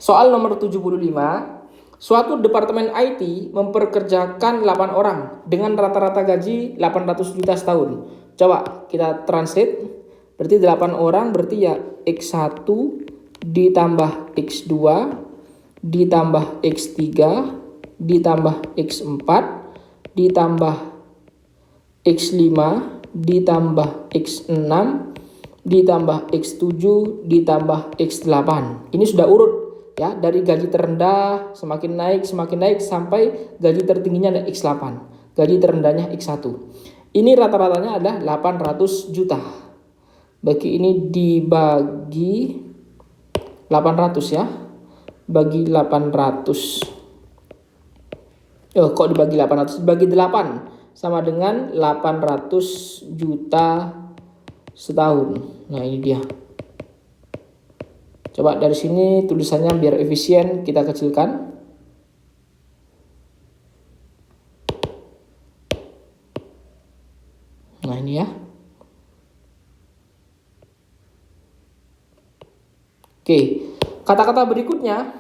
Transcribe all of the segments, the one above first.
Soal nomor 75, suatu departemen IT memperkerjakan 8 orang dengan rata-rata gaji 800 juta setahun. Coba kita translate, berarti 8 orang berarti ya X1 ditambah X2 ditambah X3 ditambah X4 ditambah X5 ditambah X6 ditambah X7 ditambah X8. Ini sudah urut ya, dari gaji terendah semakin naik sampai gaji tertingginya ada X8, gaji terendahnya X1. Ini rata-ratanya adalah 800 juta. Bagi ini dibagi 800 ya. Bagi 800. Kok dibagi 800? Dibagi 8 sama dengan 800 juta setahun. Nah, ini dia. Coba dari sini tulisannya biar efisien kita kecilkan. Nah, ini ya. Oke, kata-kata berikutnya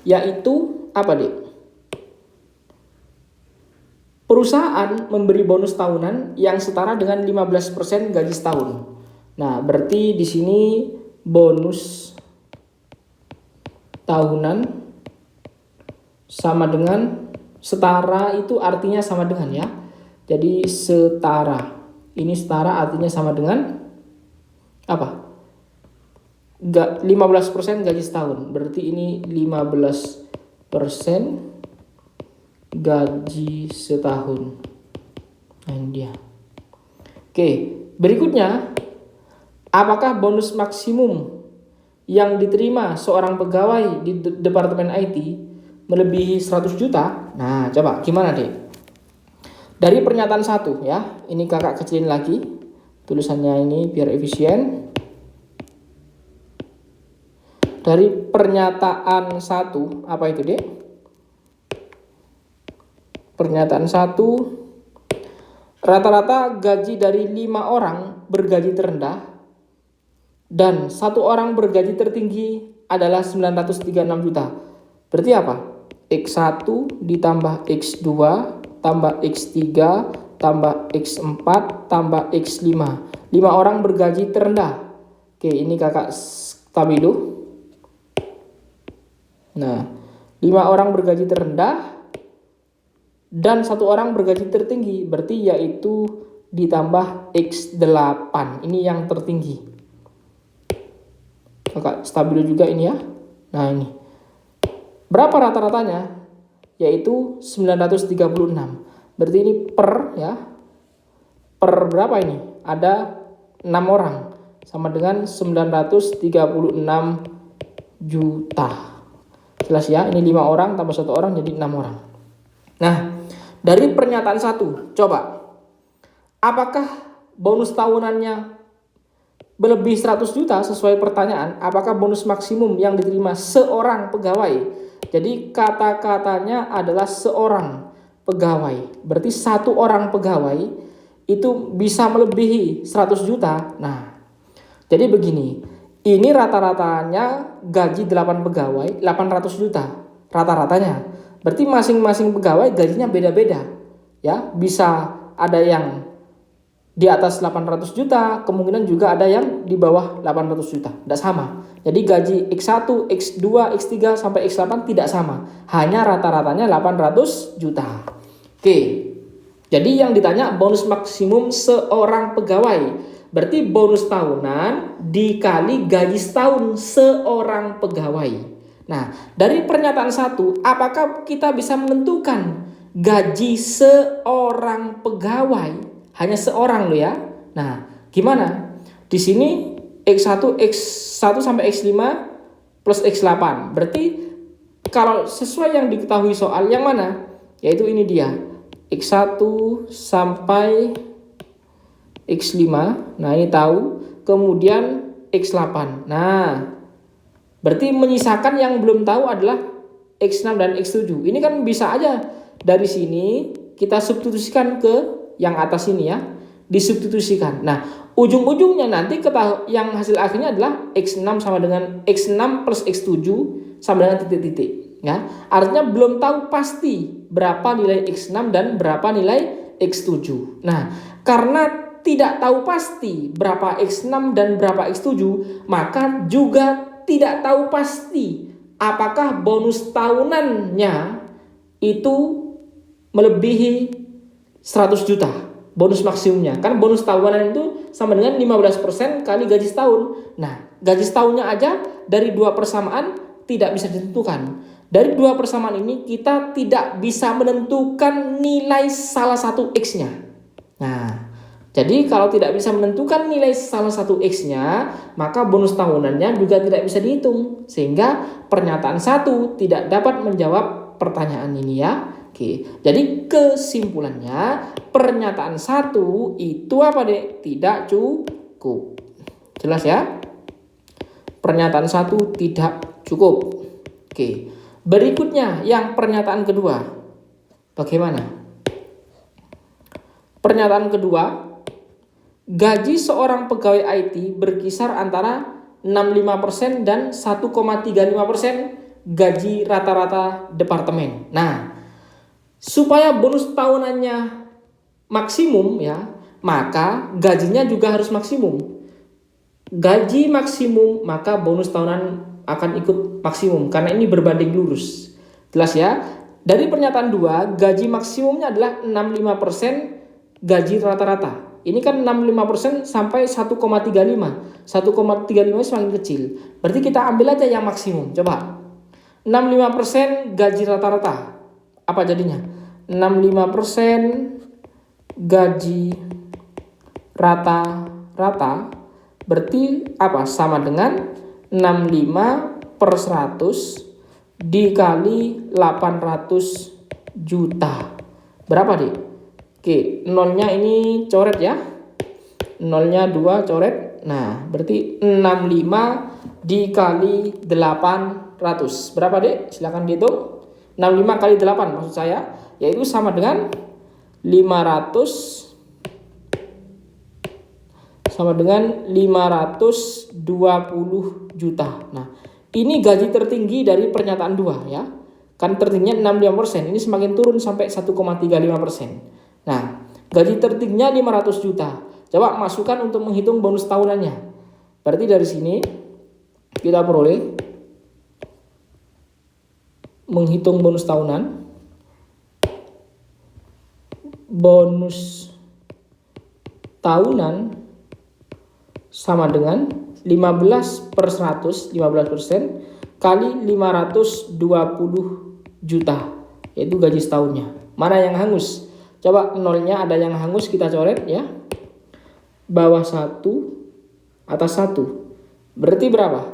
yaitu apa, Dek? Perusahaan memberi bonus tahunan yang setara dengan 15% gaji setahun. Nah, berarti di sini bonus tahunan sama dengan setara, itu artinya sama dengan ya. Jadi setara. Ini setara artinya sama dengan apa? 15% gaji setahun. Berarti ini 15% gaji setahun. Nah, ini dia. Oke, berikutnya, apakah bonus maksimum yang diterima seorang pegawai di departemen IT melebihi 100 juta? Nah, coba gimana, Dek? Dari pernyataan 1 ya. Ini kakak kecilin lagi tulisannya ini biar efisien. Dari pernyataan 1, apa itu, Dek? Pernyataan 1, rata-rata gaji dari 5 orang bergaji terendah dan 1 orang bergaji tertinggi adalah 936 juta. Berarti apa? X1 ditambah X2 tambah X3 tambah X4 tambah X5. 5 orang bergaji terendah. Oke, ini kakak stabilo. Nah, 5 orang bergaji terendah dan 1 orang bergaji tertinggi, berarti yaitu ditambah X8. Ini yang tertinggi. Kakak stabilo juga ini ya. Nah, ini. Berapa rata-ratanya? Yaitu 936. Berarti ini per ya. Per berapa ini? Ada 6 orang. Sama dengan 936 juta. Jelas ya, ini 5 orang tambah 1 orang jadi 6 orang. Nah, dari pernyataan 1, coba. Apakah bonus tahunannya melebihi 100 juta sesuai pertanyaan? Apakah bonus maksimum yang diterima seorang pegawai? Jadi kata-katanya adalah seorang pegawai. Berarti 1 orang pegawai itu bisa melebihi 100 juta. Nah, jadi begini. Ini rata-ratanya gaji 8 pegawai 800 juta. Rata-ratanya. Berarti masing-masing pegawai gajinya beda-beda. Ya, bisa ada yang di atas 800 juta, kemungkinan juga ada yang di bawah 800 juta. Tidak sama. Jadi gaji X1, X2, X3 sampai X8 tidak sama. Hanya rata-ratanya 800 juta. Oke. Jadi yang ditanya bonus maksimum seorang pegawai. Berarti bonus tahunan dikali gaji setahun seorang pegawai. Nah, dari pernyataan 1, apakah kita bisa menentukan gaji seorang pegawai? Hanya seorang loh ya. Nah, gimana? Di sini X1 sampai X5 plus X8. Berarti kalau sesuai yang diketahui soal yang mana? Yaitu ini dia. X1 sampai X5. Nah, ini tahu. Kemudian X8. Nah, berarti menyisakan yang belum tahu adalah X6 dan X7. Ini kan bisa aja dari sini kita substitusikan ke yang atas ini ya. disubstitusikan. Nah, ujung-ujungnya nanti yang hasil akhirnya adalah X6 sama dengan X6 plus X7 sama dengan titik-titik. Ya, artinya belum tahu pasti berapa nilai X6 dan berapa nilai X7. Nah, karena tidak tahu pasti berapa X6 dan berapa X7, maka juga tidak tahu pasti apakah bonus tahunannya itu melebihi 100 juta. Bonus maksimumnya. Kan bonus tahunan itu sama dengan 15% kali gaji setahun. Nah, gaji setahunnya aja dari dua persamaan tidak bisa ditentukan. Dari dua persamaan ini kita tidak bisa menentukan nilai salah satu X-nya. Nah, jadi kalau tidak bisa menentukan nilai salah satu X-nya, maka bonus tahunannya juga tidak bisa dihitung. Sehingga pernyataan 1 tidak dapat menjawab pertanyaan ini ya. Oke, jadi kesimpulannya pernyataan 1 itu apa dek? Tidak cukup. Jelas ya? Pernyataan 1 tidak cukup. Oke, berikutnya yang pernyataan kedua. Bagaimana? Pernyataan kedua, gaji seorang pegawai IT berkisar antara 65% dan 1,35% gaji rata-rata departemen. Nah, supaya bonus tahunannya maksimum ya, maka gajinya juga harus maksimum. Gaji maksimum, maka bonus tahunan akan ikut maksimum karena ini berbanding lurus. Jelas ya? Dari pernyataan 2, gaji maksimumnya adalah 65% gaji rata-rata. Ini kan 65% sampai 1,35. 1,35 semakin kecil. Berarti kita ambil aja yang maksimum. Coba. 65% gaji rata-rata. Apa jadinya? 65% gaji rata-rata berarti apa? Sama dengan 65/100 dikali 800 juta. Berapa deh? Oke, nolnya ini coret ya. Nolnya 2 coret. Nah, berarti 65 dikali 800. Berapa deh? Silakan dihitung. 65 kali 8 maksud saya, yaitu sama dengan 500 sama dengan 520 juta. Nah, ini gaji tertinggi dari pernyataan 2 ya. Kan tertingginya 65%, ini semakin turun sampai 1,35%. Nah, gaji tertingginya 500 juta. Coba masukkan untuk menghitung bonus tahunannya. Berarti dari sini kita peroleh menghitung bonus tahunan. Bonus tahunan sama dengan 15/100, 15% kali 520 juta, yaitu gaji setahunnya. Mana yang hangus? Coba nolnya ada yang hangus kita coret ya. Bawah 1, atas 1. Berarti berapa?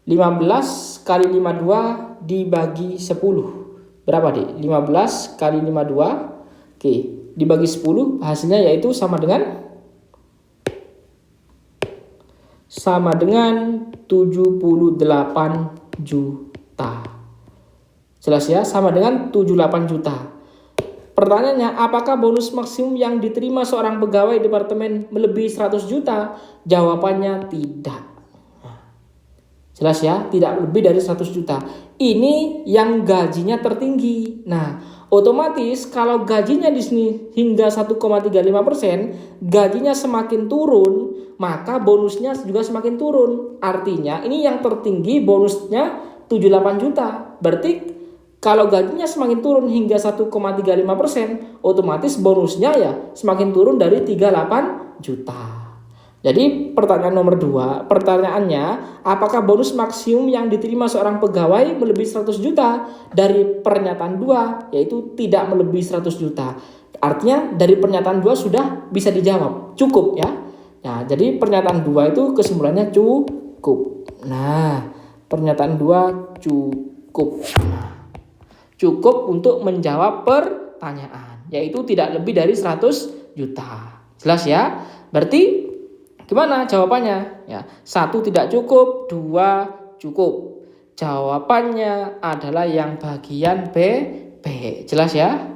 15 kali 52 dibagi 10. Berapa deh? 15 kali 52. Oke, dibagi 10 hasilnya yaitu sama dengan 78 juta. Jelas ya? Sama dengan 78 juta. Pertanyaannya, apakah bonus maksimum yang diterima seorang pegawai departemen melebihi 100 juta? Jawabannya tidak. Jelas ya? Tidak lebih dari 100 juta. Ini yang gajinya tertinggi. Nah, otomatis kalau gajinya di sini hingga 1,35%, gajinya semakin turun, maka bonusnya juga semakin turun. Artinya ini yang tertinggi bonusnya 78 juta. Berarti kalau gajinya semakin turun hingga 1,35%, otomatis bonusnya ya semakin turun dari 38 juta. Jadi pertanyaan nomor 2, pertanyaannya, apakah bonus maksimum yang diterima seorang pegawai melebihi 100 juta? Dari pernyataan 2, yaitu tidak melebihi 100 juta. Artinya dari pernyataan 2 sudah bisa dijawab, cukup ya. Nah, jadi pernyataan 2 itu kesimpulannya cukup. Nah, pernyataan 2 cukup. Nah, cukup untuk menjawab pertanyaan, yaitu tidak lebih dari 100 juta. Jelas ya? Berarti gimana jawabannya? Ya, 1 tidak cukup, 2 cukup. Jawabannya adalah yang bagian B. Jelas ya?